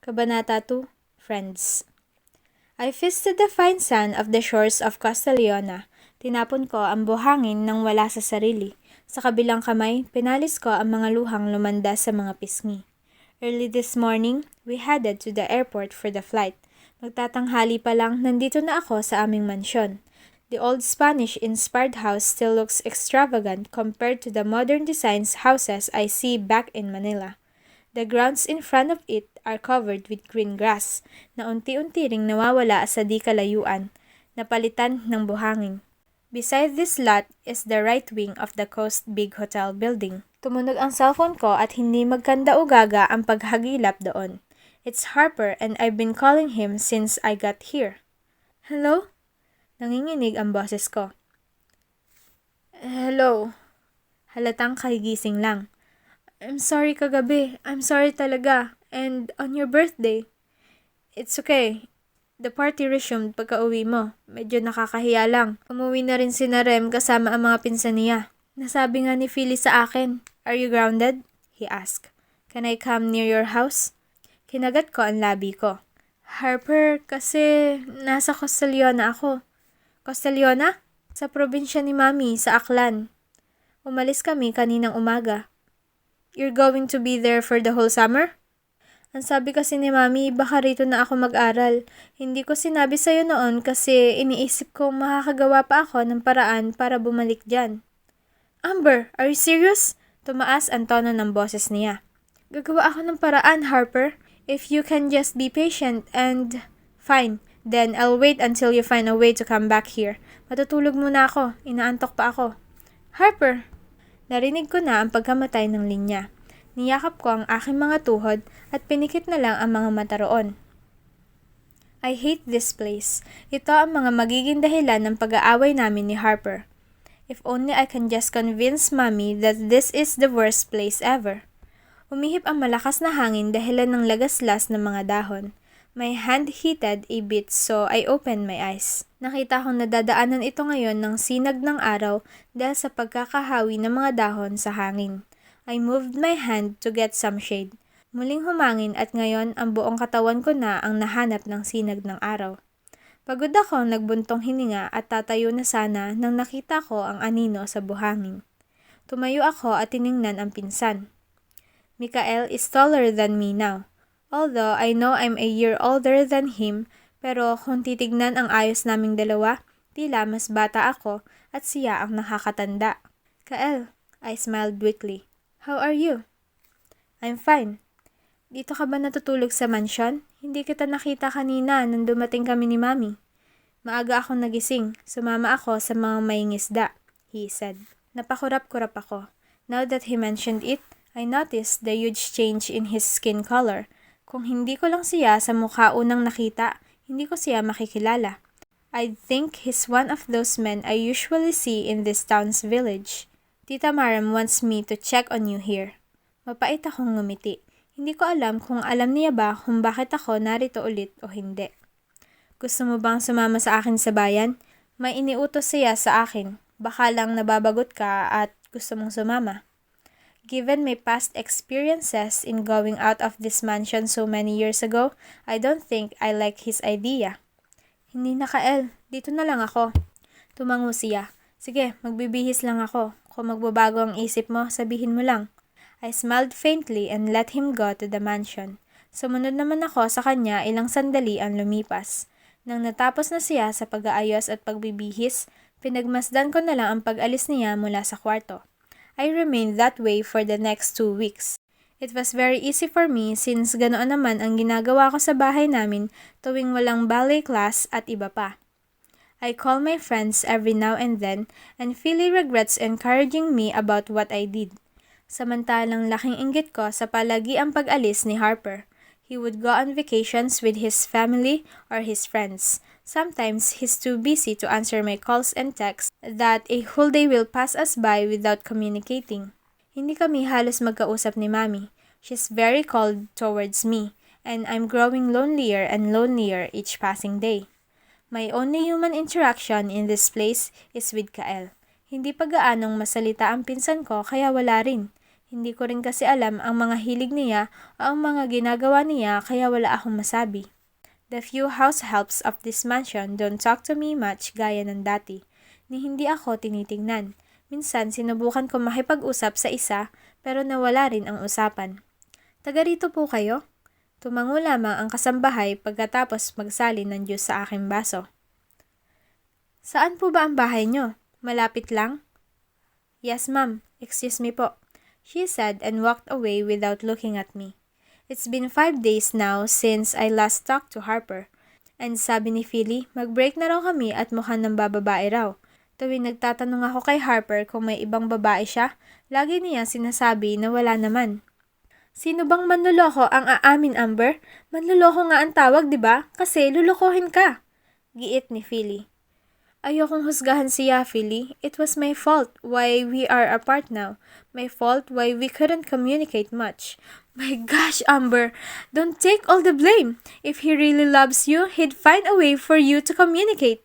Kabanata 2, Friends. I feasted the fine sand of the shores of Castellona. Tinapon ko ang buhangin nang wala sa sarili. Sa kabilang kamay, pinalis ko ang mga luhang lumanda sa mga pisngi. Early this morning, we headed to the airport for the flight. Magtatanghali pa lang, nandito na ako sa aming mansyon. The old Spanish-inspired house still looks extravagant compared to the modern designs houses I see back in Manila. The grounds in front of it are covered with green grass na unti-unti ring nawawala sa di kalayuan, napalitan ng buhangin. Beside this lot is the right wing of the Coast Big Hotel building. Tumunog ang cellphone ko at hindi magkanda-ugaga ang paghagilap doon. It's Harper and I've been calling him since I got here. Hello? Nanginginig ang boses ko. Hello? Halatang kahigising lang. I'm sorry kagabi. I'm sorry talaga. And on your birthday. It's okay. The party resumed pagka-uwi mo. Medyo nakakahiya lang. Umuwi na rin si Rem kasama ang mga pinsan niya. Nasabi nga ni Philly sa akin, "Are you grounded?" He asked. "Can I come near your house?" Kinagat ko ang labi ko. Harper, kasi nasa Castellona ako. Castellona? Sa probinsya ni Mami, sa Aklan. Umalis kami kaninang umaga. You're going to be there for the whole summer? Ang sabi kasi ni Mami, baka rito na ako mag-aral. Hindi ko sinabi sa'yo noon kasi iniisip ko makakagawa pa ako ng paraan para bumalik dyan. Amber, are you serious? Tumaas ang tono ng boses niya. Gagawa ako ng paraan, Harper. If you can just be patient and... Fine, then I'll wait until you find a way to come back here. Matutulog muna ako, inaantok pa ako. Harper! Narinig ko na ang pagkamatay ng linya. Niyakap ko ang aking mga tuhod at pinikit na lang ang mga mata roon. I hate this place. Ito ang mga magiging dahilan ng pag-aaway namin ni Harper. If only I can just convince Mommy that this is the worst place ever. Umihip ang malakas na hangin dahilan ng lagaslas ng mga dahon. My hand heated a bit so I opened my eyes. Nakita kong nadadaanan ito ngayon ng sinag ng araw dahil sa pagkakahawi ng mga dahon sa hangin. I moved my hand to get some shade. Muling humangin at ngayon ang buong katawan ko na ang nahanap ng sinag ng araw. Pagod ako, nagbuntong hininga at tatayo na sana nang nakita ko ang anino sa buhangin. Tumayo ako at tiningnan ang pinsan. Mikael is taller than me now. Although I know I'm a year older than him, pero kung titignan ang ayos naming dalawa, tila mas bata ako at siya ang nakakatanda. Kael, I smiled weakly. How are you? I'm fine. Dito ka ba natutulog sa mansyon? Hindi kita nakita kanina nang dumating kami ni Mami. Maaga akong nagising. Sumama ako sa mga maingisda, he said. Napakurap-kurap ako. Now that he mentioned it, I noticed the huge change in his skin color. Kung hindi ko lang siya sa mukha unang nakita, hindi ko siya makikilala. I think he's one of those men I usually see in this town's village. Tita Maram wants me to check on you here. Mapait akong ngumiti. Hindi ko alam kung alam niya ba kung bakit ako narito ulit o hindi. Gusto mo bang sumama sa akin sa bayan? May iniutos siya sa akin. Baka lang nababagot ka at gusto mong sumama. Given my past experiences in going out of this mansion so many years ago, I don't think I like his idea. Hindi na Kael, dito na lang ako. Tumango siya. Sige, magbibihis lang ako. Kung magbabago ang isip mo, sabihin mo lang. I smiled faintly and let him go to the mansion. Sumunod naman ako sa kanya ilang sandali ang lumipas. Nang natapos na siya sa pag-aayos at pagbibihis, pinagmasdan ko na lang ang pag-alis niya mula sa kwarto. I remained that way for the next 2 weeks. It was very easy for me since ganoon naman ang ginagawa ko sa bahay namin tuwing walang ballet class at iba pa. I call my friends every now and then and Philly regrets encouraging me about what I did. Samantalang laking inggit ko sa palagi ang pag-alis ni Harper. He would go on vacations with his family or his friends. Sometimes he's too busy to answer my calls and texts that a whole day will pass us by without communicating. Hindi kami halos magkausap ni Mami. She's very cold towards me, and I'm growing lonelier and lonelier each passing day. My only human interaction in this place is with Kael. Hindi pa gaanong masalita ang pinsan ko kaya wala rin. Hindi ko rin kasi alam ang mga hilig niya o ang mga ginagawa niya kaya wala akong masabi. The few house helps of this mansion don't talk to me much gaya ng dati, ni hindi ako tinitingnan. Minsan sinubukan ko makipag-usap sa isa pero nawala rin ang usapan. Taga rito po kayo? Tumango lamang ang kasambahay pagkatapos magsalin ng juice sa aking baso. Saan po ba ang bahay nyo? Malapit lang? Yes ma'am, excuse me po, she said and walked away without looking at me. It's been 5 days now since I last talked to Harper. And sabi ni Philly, mag-break na raw kami at mukhang ng bababae raw. Tuwing nagtatanong ako kay Harper kung may ibang babae siya, lagi niya sinasabi na wala naman. Sino bang manloloko ang aamin, Amber? Manloloko nga ang tawag, di ba? Kasi lulukohin ka. Giit ni Philly. Ayokong husgahan siya, Philly. It was my fault why we are apart now. My fault why we couldn't communicate much. My gosh, Amber, don't take all the blame. If he really loves you, he'd find a way for you to communicate.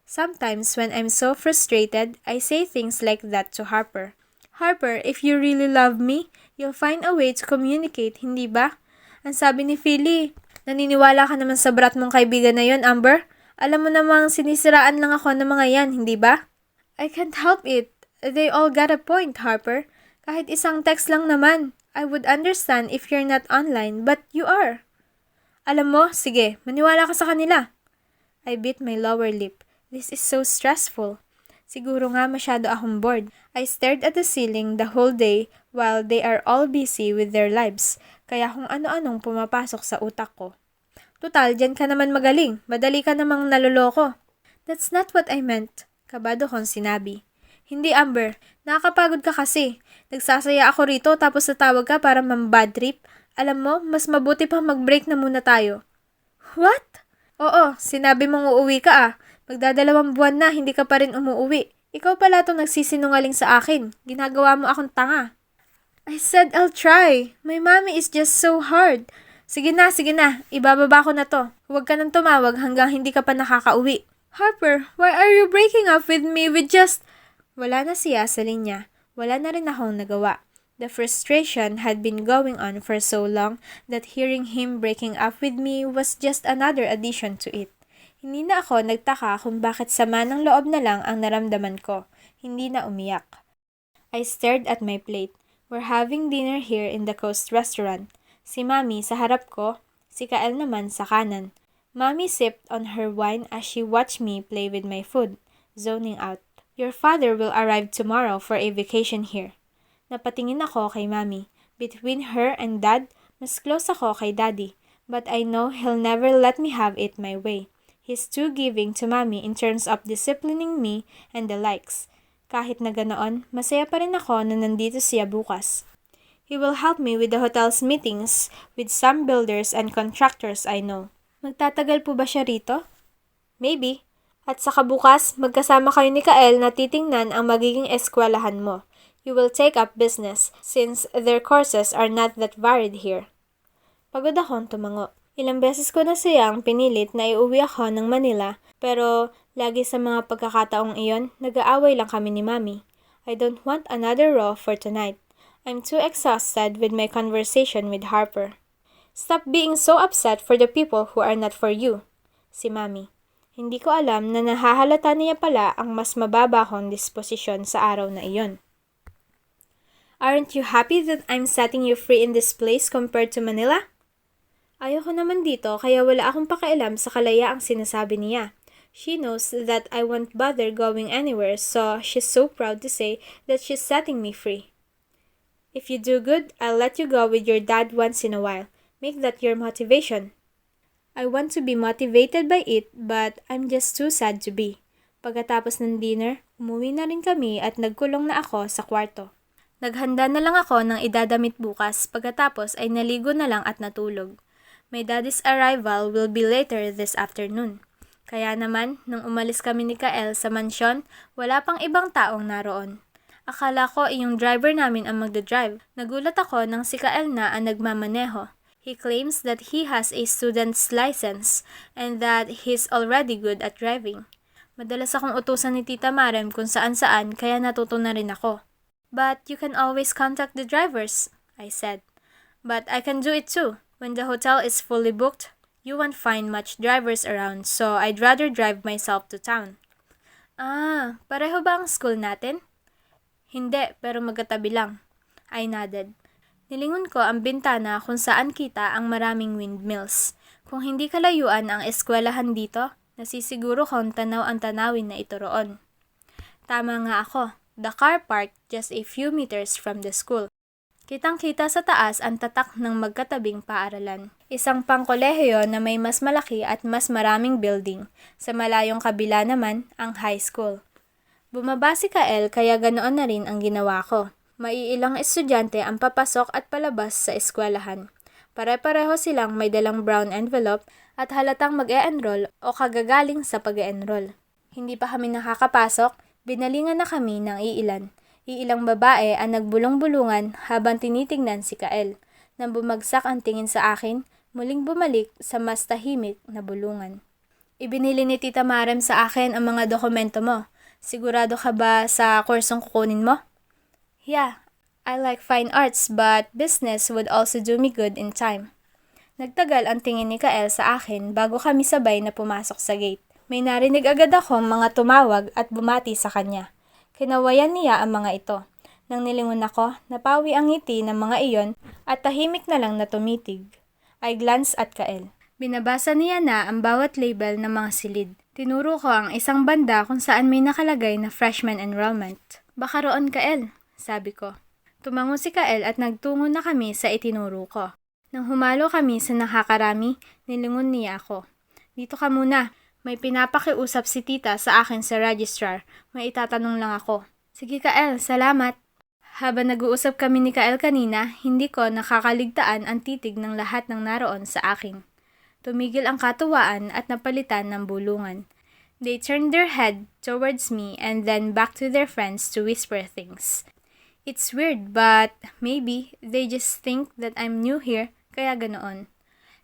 Sometimes when I'm so frustrated, I say things like that to Harper. Harper, if you really love me, you'll find a way to communicate, hindi ba? Ang sabi ni Philly, naniniwala ka naman sa brat mong kaibigan na yon, Amber? Alam mo namang sinisiraan lang ako ng mga yan, hindi ba? I can't help it. They all got a point, Harper. Kahit isang text lang naman. I would understand if you're not online, but you are. Alam mo, sige, maniwala ka sa kanila. I bit my lower lip. This is so stressful. Siguro nga masyado akong bored. I stared at the ceiling the whole day while they are all busy with their lives. Kaya kung ano-anong pumapasok sa utak ko. Tutal, dyan ka naman magaling. Madali ka namang naloloko. That's not what I meant. Kabado kong sinabi. Hindi, Amber. Nakakapagod ka kasi. Nagsasaya ako rito tapos natawag ka para mambad trip. Alam mo, mas mabuti pa mag-break na muna tayo. What? Oo, sinabi mong uuwi ka ah. Magdadalawang buwan na, hindi ka pa rin umuwi. Ikaw pala itong nagsisinungaling sa akin. Ginagawa mo akong tanga. I said I'll try. My mommy is just so hard. Sige na. Ibababa ko na to. Huwag ka nang tumawag hanggang hindi ka pa nakakauwi. Harper, why are you breaking up with me with just... Wala na siya sa linya. Wala na rin akong nagawa. The frustration had been going on for so long that hearing him breaking up with me was just another addition to it. Hindi na ako nagtaka kung bakit sama ng loob na lang ang naramdaman ko. Hindi na umiyak. I stared at my plate. We're having dinner here in the Coast Restaurant. Si Mami sa harap ko, si Kael naman sa kanan. Mami sipped on her wine as she watched me play with my food, zoning out. Your father will arrive tomorrow for a vacation here. Napatingin ako kay Mami. Between her and Dad, mas close ako kay Daddy. But I know he'll never let me have it my way. He's too giving to Mami in terms of disciplining me and the likes. Kahit na ganoon, masaya pa rin ako na nandito siya bukas. He will help me with the hotel's meetings with some builders and contractors I know. Magtatagal po ba siya rito? Maybe. At saka bukas, magkasama kayo ni Kael na titingnan ang magiging eskwelahan mo. You will take up business since their courses are not that varied here. Pagod akong tumango. Ilang beses ko na siyang pinilit na iuwi ako ng Manila pero lagi sa mga pagkakataong iyon, nag-aaway lang kami ni Mami. I don't want another raw for tonight. I'm too exhausted with my conversation with Harper. Stop being so upset for the people who are not for you. Si Mami. Hindi ko alam na nahahalata niya pala ang mas mababa kong disposisyon sa araw na iyon. Aren't you happy that I'm setting you free in this place compared to Manila? Ayoko naman dito kaya wala akong pakialam sa kalayaang sinasabi niya. She knows that I won't bother going anywhere so she's so proud to say that she's setting me free. If you do good, I'll let you go with your dad once in a while. Make that your motivation. I want to be motivated by it but I'm just too sad to be. Pagkatapos ng dinner, umuwi na rin kami at nagkulong na ako sa kwarto. Naghanda na lang ako ng idadamit bukas pagkatapos ay naligo na lang at natulog. My daddy's arrival will be later this afternoon. Kaya naman, nung umalis kami ni Kael sa mansyon, wala pang ibang taong naroon. Akala ko yung driver namin ang magdadrive. Nagulat ako nang si Kael na ang nagmamaneho. He claims that he has a student's license and that he's already good at driving. Madalas akong utusan ni Tita Marem kung saan-saan kaya natuto na rin ako. But you can always contact the drivers, I said. But I can do it too. When the hotel is fully booked, you won't find much drivers around, so I'd rather drive myself to town. Ah, pareho ba ang school natin? Hindi, pero magkatabi lang. I nodded. Nilingon ko ang bintana kung saan kita ang maraming windmills. Kung hindi kalayuan ang eskwelahan dito, nasisiguro kong tanaw ang tanawin na ito roon. Tama nga ako. The car parked just a few meters from the school. Kitang-kita sa taas ang tatak ng magkatabing paaralan. Isang pangkolehiyo na may mas malaki at mas maraming building. Sa malayong kabila naman, ang high school. Bumaba si Kael kaya ganoon na rin ang ginawa ko. Maiilang estudyante ang papasok at palabas sa eskwelahan. Pare-pareho silang may dalang brown envelope at halatang mag-e-enroll o kagagaling sa pag-e-enroll. Hindi pa kami nakakapasok, binalingan na kami ng iilan. Iilang babae ang nagbulong-bulungan habang tinitingnan si Kael. Nang bumagsak ang tingin sa akin, muling bumalik sa mas tahimik na bulungan. Ibinili ni Tita Marem sa akin ang mga dokumento mo. Sigurado ka ba sa kursong kukunin mo? Yeah, I like fine arts but business would also do me good in time. Nagtagal ang tingin ni Kael sa akin bago kami sabay na pumasok sa gate. May narinig agad akong mga tumawag at bumati sa kanya. Kinawayan niya ang mga ito. Nang nilingon ako, napawi ang ngiti ng mga iyon at tahimik na lang na tumitig. I glanced at Kael. Binabasa niya na ang bawat label ng mga silid. Tinuro ko ang isang banda kung saan may nakalagay na freshman enrollment. Baka roon, Kael, sabi ko. Tumango si Kael at nagtungo na kami sa itinuro ko. Nang humalo kami sa nakakarami, nilingon niya ako. Dito ka muna. May pinapakiusap si tita sa akin sa registrar. May itatanong lang ako. Sige Kael, salamat. Habang nag-uusap kami ni Kael kanina, hindi ko nakakaligtaan ang titig ng lahat ng naroon sa akin. Tumigil ang katuwaan at napalitan ng bulungan. They turned their head towards me and then back to their friends to whisper things. It's weird, but maybe they just think that I'm new here, kaya ganoon.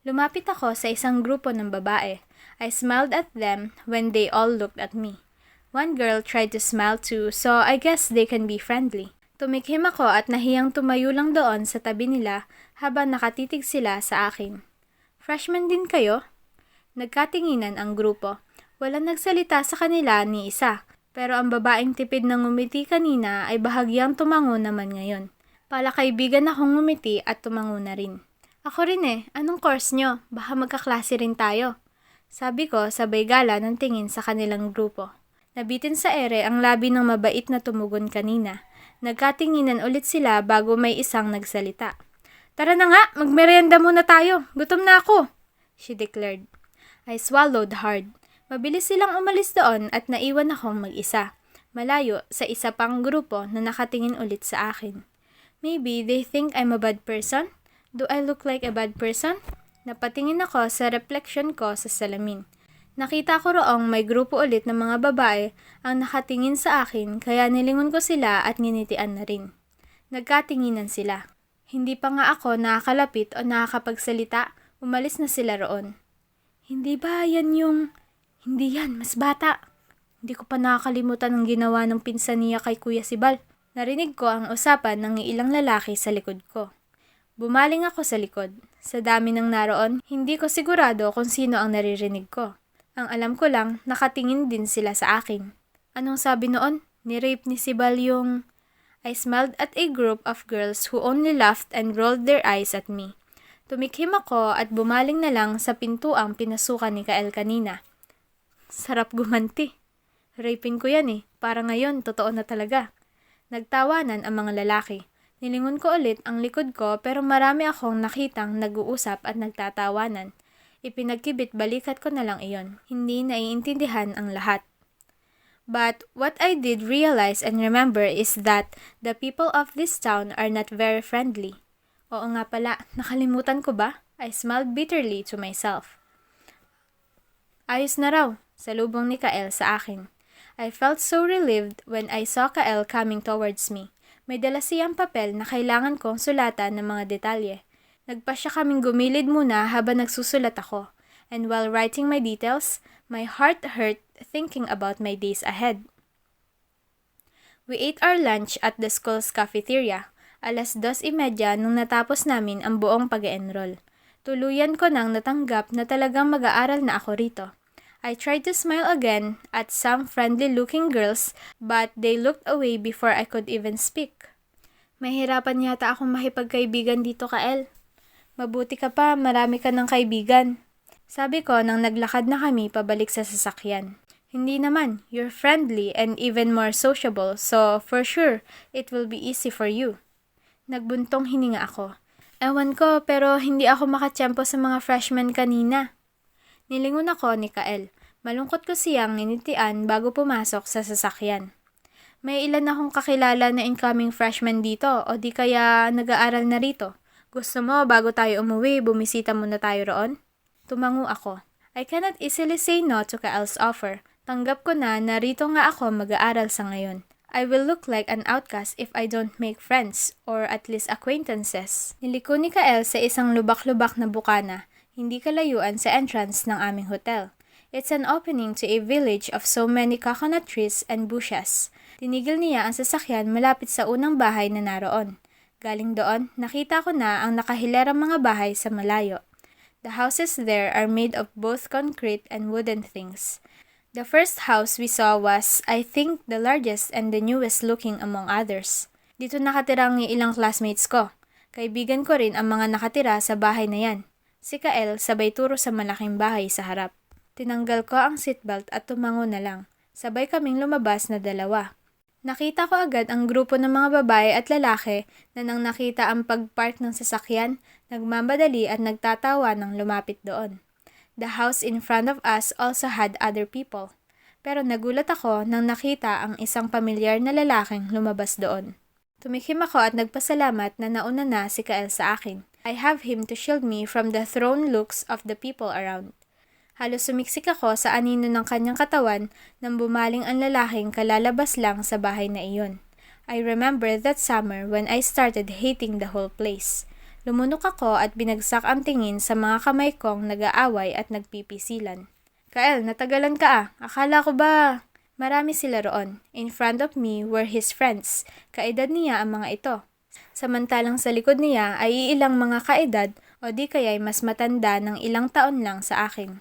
Lumapit ako sa isang grupo ng babae. I smiled at them when they all looked at me. One girl tried to smile too, so I guess they can be friendly. Tumikhim ako at nahiyang tumayo lang doon sa tabi nila habang nakatitig sila sa akin. Freshman din kayo? Nagkatinginan ang grupo. Walang nagsalita sa kanila ni isa, pero ang babaeng tipid na ngumiti kanina ay bahagyang tumango naman ngayon. Palakaibigan akong ngumiti at tumango na rin. Ako rin anong course nyo? Baka magkaklase rin tayo. Sabi ko sabay gala ng tingin sa kanilang grupo. Nabitin sa ere ang labi ng mabait na tumugon kanina. Nagkatinginan ulit sila bago may isang nagsalita. Tara na nga, magmerienda muna tayo. Gutom na ako, she declared. I swallowed hard. Mabilis silang umalis doon at naiwan akong mag-isa. Malayo sa isa pang grupo na nakatingin ulit sa akin. Maybe they think I'm a bad person? Do I look like a bad person? Napatingin ako sa reflection ko sa salamin. Nakita ko roong may grupo ulit ng mga babae ang nakatingin sa akin kaya nilingon ko sila at nginitian na rin. Nagkatinginan sila. Hindi pa nga ako nakakalapit o nakakapagsalita, umalis na sila roon. Hindi ba yan yung... Hindi yan, mas bata. Hindi ko pa nakakalimutan ang ginawa ng pinsan niya kay Kuya Sibal. Narinig ko ang usapan ng ilang lalaki sa likod ko. Bumaling ako sa likod. Sa dami ng naroon, hindi ko sigurado kung sino ang naririnig ko. Ang alam ko lang, nakatingin din sila sa akin. Anong sabi noon? Ni-rape ni Sibal yung... I smiled at a group of girls who only laughed and rolled their eyes at me. Tumikhim ako at bumaling na lang sa pintuang pinasukan ni Kael kanina. Sarap gumanti. Raping ko yan Para ngayon, totoo na talaga. Nagtawanan ang mga lalaki. Nilingon ko ulit ang likod ko pero marami akong nakitang nag-uusap at nagtatawanan. Ipinagkibit balikat ko na lang iyon. Hindi naiintindihan ang lahat. But what I did realize and remember is that the people of this town are not very friendly. Oo nga pala, nakalimutan ko ba? I smiled bitterly to myself. Ayos na raw, salubong ni Kael sa akin. I felt so relieved when I saw Kael coming towards me. May dala siyang papel na kailangan kong sulatan ng mga detalye. Nagpa siya kaming gumilid muna habang nagsusulat ako. And while writing my details, my heart hurt thinking about my days ahead. We ate our lunch at the school's cafeteria. 2:30 nung natapos namin ang buong pag-enroll. Tuluyan ko nang natanggap na talagang mag-aaral na ako rito. I tried to smile again at some friendly-looking girls, but they looked away before I could even speak. Mahirapan yata akong makipagkaibigan dito, Kael. Mabuti ka pa, marami ka ng kaibigan. Sabi ko nang naglakad na kami pabalik sa sasakyan. Hindi naman, you're friendly and even more sociable, so for sure, it will be easy for you. Nagbuntong hininga ako. Ewan ko, pero hindi ako makatsyempo sa mga freshmen kanina. Nilingon ako ni Kael. Malungkot ko siyang ninitian bago pumasok sa sasakyan. May ilan akong kakilala na incoming freshmen dito o di kaya nag-aaral na rito. Gusto mo bago tayo umuwi, bumisita muna tayo roon? Tumango ako. I cannot easily say no to Kael's offer. Tanggap ko na narito nga ako mag-aaral sa ngayon. I will look like an outcast if I don't make friends or at least acquaintances. Niliko ni Kael sa isang lubak-lubak na bukana. Hindi kalayuan sa entrance ng aming hotel. It's an opening to a village of so many coconut trees and bushes. Tinigil niya ang sasakyan malapit sa unang bahay na naroon. Galing doon, nakita ko na ang nakahilerang mga bahay sa malayo. The houses there are made of both concrete and wooden things. The first house we saw was, I think, the largest and the newest looking among others. Dito nakatira ang ilang classmates ko. Kaibigan ko rin ang mga nakatira sa bahay na yan. Si Kael sabay turo sa malaking bahay sa harap. Tinanggal ko ang seatbelt at tumango na lang. Sabay kaming lumabas na dalawa. Nakita ko agad ang grupo ng mga babae at lalaki na nang nakita ang pagpark ng sasakyan, nagmamadali at nagtatawa nang lumapit doon. The house in front of us also had other people. Pero nagulat ako nang nakita ang isang pamilyar na lalaking lumabas doon. Tumikim ako at nagpasalamat na nauna na si Kael sa akin. I have him to shield me from the thrown looks of the people around. Halos sumiksik ako sa anino ng kanyang katawan nang bumaling ang lalaking kalalabas lang sa bahay na iyon. I remember that summer when I started hating the whole place. Lumunok ako at binagsak ang tingin sa mga kamay kong nag-aaway at nagpipisilan. Kael, natagalan ka ah. Akala ko ba... Marami sila roon. In front of me were his friends. Kaedad niya ang mga ito. Samantalang sa likod niya ay ilang mga kaedad o di kaya'y mas matanda ng ilang taon lang sa akin.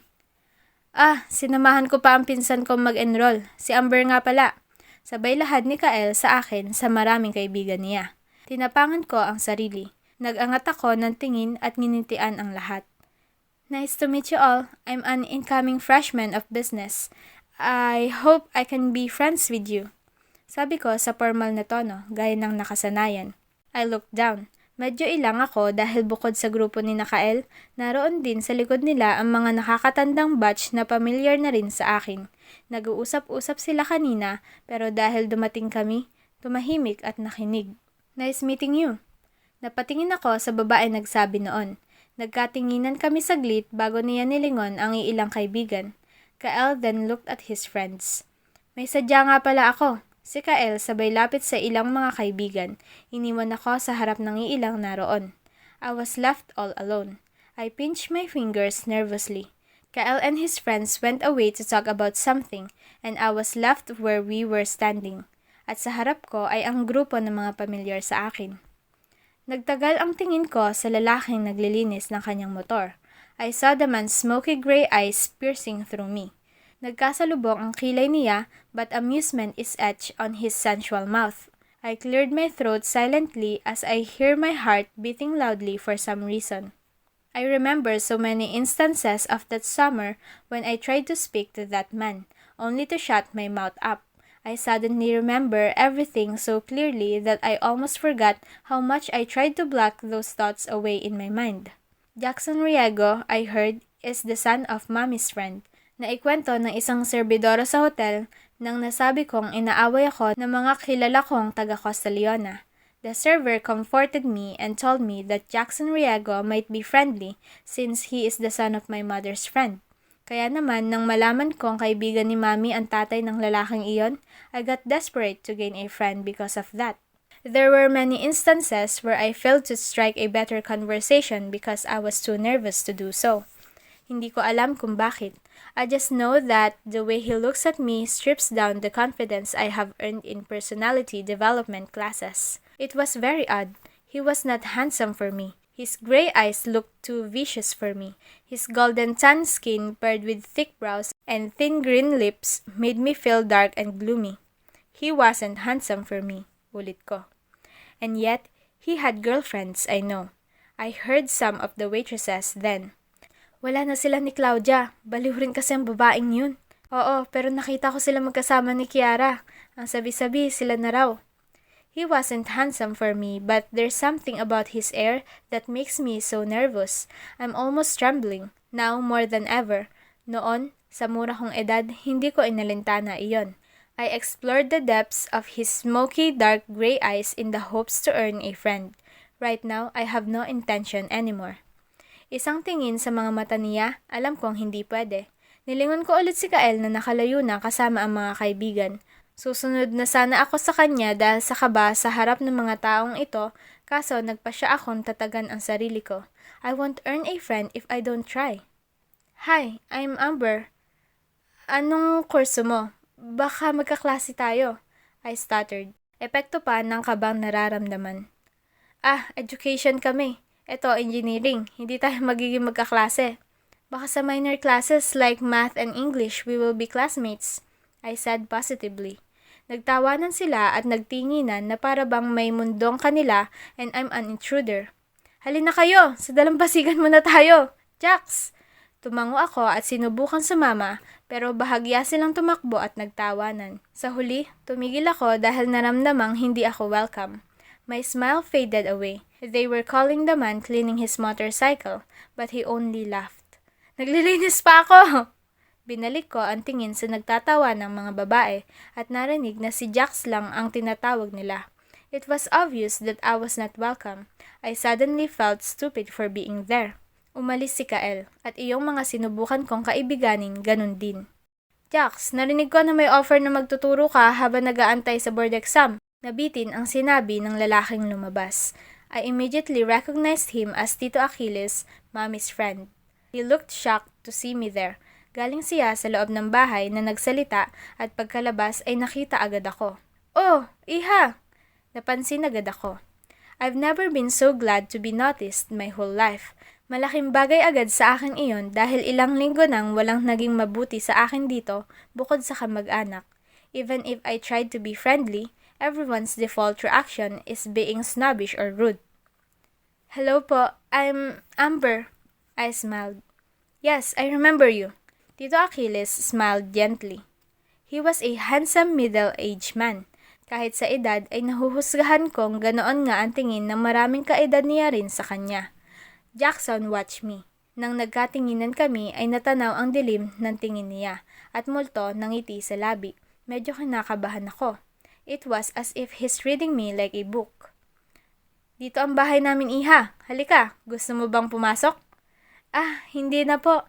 Sinamahan ko pa ang pinsan kong mag-enroll. Si Amber nga pala. Sabay lahad ni Kael sa akin sa maraming kaibigan niya. Tinapangan ko ang sarili. Nag-angat ako ng tingin at nginitian ang lahat. Nice to meet you all. I'm an incoming freshman of business. I hope I can be friends with you. Sabi ko sa formal na tono, gaya ng nakasanayan. I looked down. Medyo ilang ako dahil bukod sa grupo ni Kael, naroon din sa likod nila ang mga nakakatandang batch na pamilyar na rin sa akin. Nag-uusap-usap sila kanina pero dahil dumating kami, tumahimik at nakinig. Nice meeting you. Napatingin ako sa babae nagsabi noon. Nagkatinginan kami saglit bago niya nilingon ang ilang kaibigan. Kael then looked at his friends. May sadya nga pala ako. Si Kael sabay lapit sa ilang mga kaibigan. Iniwan ako sa harap ng ilang naroon. I was left all alone. I pinched my fingers nervously. Kael and his friends went away to talk about something and I was left where we were standing. At sa harap ko ay ang grupo ng mga pamilyar sa akin. Nagtagal ang tingin ko sa lalaking naglilinis ng kanyang motor. I saw the man's smoky gray eyes piercing through me. Nagkasalubong ang kilay niya, but amusement is etched on his sensual mouth. I cleared my throat silently as I hear my heart beating loudly for some reason. I remember so many instances of that summer when I tried to speak to that man, only to shut my mouth up. I suddenly remember everything so clearly that I almost forgot how much I tried to block those thoughts away in my mind. Jackson Riego, I heard, is the son of Mommy's friend. Naikwento ng isang serbidora sa hotel nang nasabi kong inaaway ako ng mga kilala kong taga Costa Leona. The server comforted me and told me that Jackson Riego might be friendly since he is the son of my mother's friend. Kaya naman nang malaman kong kaibigan ni Mommy ang tatay ng lalaking iyon, I got desperate to gain a friend because of that. There were many instances where I failed to strike a better conversation because I was too nervous to do so. Hindi ko alam kung bakit. I just know that the way he looks at me strips down the confidence I have earned in personality development classes. It was very odd. He was not handsome for me. His gray eyes looked too vicious for me. His golden tan skin paired with thick brows and thin green lips made me feel dark and gloomy. He wasn't handsome for me, ulit ko. And yet, he had girlfriends, I know. I heard some of the waitresses then. Wala na sila ni Claudia. Baliw rin kasi ang babaeng yun. Oo, pero nakita ko sila magkasama ni Kiara. Ang sabi-sabi, sila na raw. He wasn't handsome for me, but there's something about his air that makes me so nervous. I'm almost trembling, now more than ever. Noon, sa mura kong edad, hindi ko inalintana iyon. I explored the depths of his smoky, dark gray eyes in the hopes to earn a friend. Right now, I have no intention anymore. Isang tingin sa mga mata niya, alam kong hindi pwede. Nilingon ko ulit si Kael na nakalayo na kasama ang mga kaibigan. Susunod na sana ako sa kanya dahil sa kaba sa harap ng mga taong ito, kaso nagpa siya akong tatagan ang sarili ko. I won't earn a friend if I don't try. Hi, I'm Amber. Anong kurso mo? Baka magkaklase tayo. I stuttered. Epekto pa ng kabang nararamdaman. Education kami. Ito, engineering. Hindi tayo magiging magkaklase. Baka sa minor classes like math and English, we will be classmates. I said positively. Nagtawanan sila at nagtinginan na para bang may mundong kanila and I'm an intruder. Halina kayo! Sa dalampasigan muna tayo! Jax! Tumango ako at sinubukan sumama pero bahagya silang tumakbo at nagtawanan. Sa huli, tumigil ako dahil naramdamang hindi ako welcome. My smile faded away. They were calling the man cleaning his motorcycle, but he only laughed. Naglilinis pa ako! Binalik ko ang tingin sa nagtatawa ng mga babae at narinig na si Jax lang ang tinatawag nila. It was obvious that I was not welcome. I suddenly felt stupid for being there. Umalis si Kael at iyong mga sinubukan kong kaibiganin ganun din. Jax, narinig ko na may offer na magtuturo ka habang nag-aantay sa board exam. Nabitin ang sinabi ng lalaking lumabas. I immediately recognized him as Tito Achilles, Mommy's friend. He looked shocked to see me there. Galing siya sa loob ng bahay na nagsalita at pagkalabas ay nakita agad ako. Oh, Iha! Napansin agad ako. I've never been so glad to be noticed my whole life. Malaking bagay agad sa akin iyon dahil ilang linggo nang walang naging mabuti sa akin dito bukod sa kamag-anak. Even if I tried to be friendly, everyone's default reaction is being snobbish or rude. Hello po, I'm Amber. I smiled. Yes, I remember you. Tito Achilles smiled gently. He was a handsome middle-aged man. Kahit sa edad ay nahuhusgahan kong ganoon nga ang tingin ng maraming kaedad niya rin sa kanya. Jackson watched me. Nang nagkatinginan kami ay natanaw ang dilim ng tingin niya at multo ng ngiti sa labi. Medyo kinakabahan ako. It was as if he's reading me like a book. Dito ang bahay namin, Iha. Halika, gusto mo bang pumasok? Hindi na po.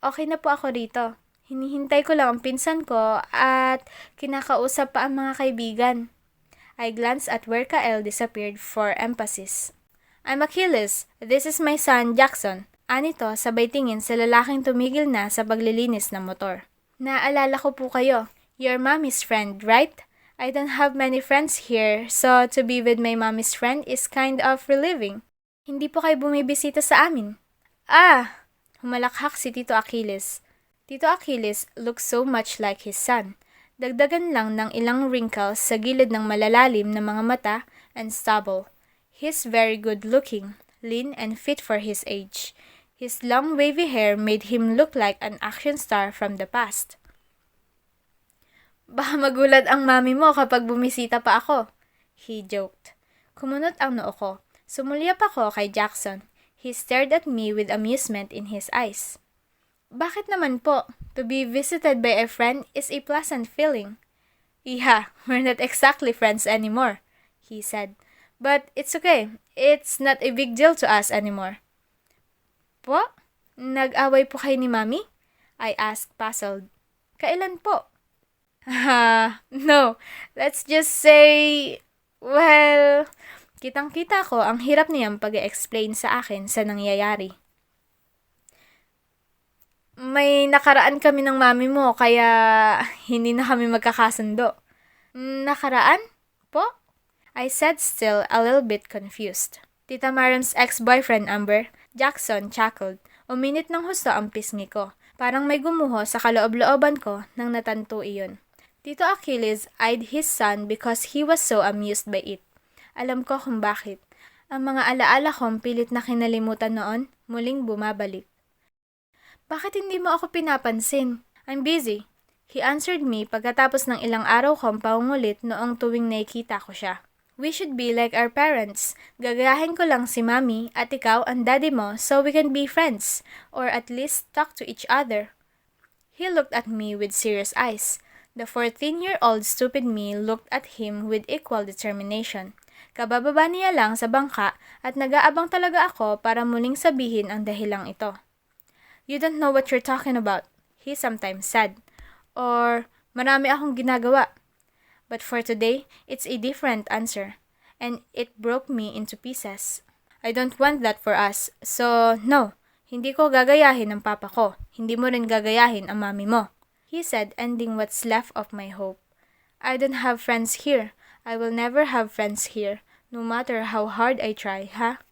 Okay na po ako rito. Hinihintay ko lang ang pinsan ko at kinakausap pa ang mga kaibigan. I glanced at where Kael disappeared for emphasis. I'm Achilles. This is my son, Jackson. Anito, sabay tingin sa lalaking tumigil na sa paglilinis ng motor. Naalala ko po kayo. Your mommy's friend, right? I don't have many friends here, so to be with my mommy's friend is kind of relieving. Hindi po kayo bumibisita sa amin. Humalakhak si Tito Achilles. Tito Achilles looks so much like his son. Dagdagan lang ng ilang wrinkles sa gilid ng malalalim na mga mata and stubble. He's very good looking, lean and fit for his age. His long wavy hair made him look like an action star from the past. Baka magulat ang mami mo kapag bumisita pa ako, he joked. Kumunot ang noo ko. Sumulyap ako kay Jackson. He stared at me with amusement in his eyes. Bakit naman po? To be visited by a friend is a pleasant feeling. Iha, we're not exactly friends anymore, he said. But it's okay. It's not a big deal to us anymore. Po? Nag-away po kayo ni Mami? I asked puzzled. Kailan po? No. Let's just say, well, kitang-kita ko ang hirap niyang pag-explain sa akin sa nangyayari. May nakaraan kami ng mami mo, kaya hindi na kami magkakasundo. Nakaraan? Po? I said, still a little bit confused. Tita Maram's ex-boyfriend, Amber. Jackson chuckled. Uminit ng husto ang pisngi ko. Parang may gumuho sa kaloob-looban ko nang natanto iyon. Tito Achilles eyed his son because he was so amused by it. Alam ko kung bakit. Ang mga alaala kong pilit na kinalimutan noon, muling bumabalik. Bakit hindi mo ako pinapansin? I'm busy. He answered me pagkatapos ng ilang araw kong paungulit noong tuwing nakikita ko siya. We should be like our parents. Gagayahin ko lang si Mami at ikaw ang daddy mo so we can be friends, or at least talk to each other. He looked at me with serious eyes. The 14-year-old stupid me looked at him with equal determination. Kabababa niya lang sa bangka at nag-aabang talaga ako para muling sabihin ang dahilang ito. You don't know what you're talking about, he sometimes said. Or, marami akong ginagawa. But for today, it's a different answer. And it broke me into pieces. I don't want that for us. So, no. Hindi ko gagayahin ang papa ko. Hindi mo rin gagayahin ang mami mo. He said, ending what's left of my hope. I don't have friends here. I will never have friends here. No matter how hard I try, ha?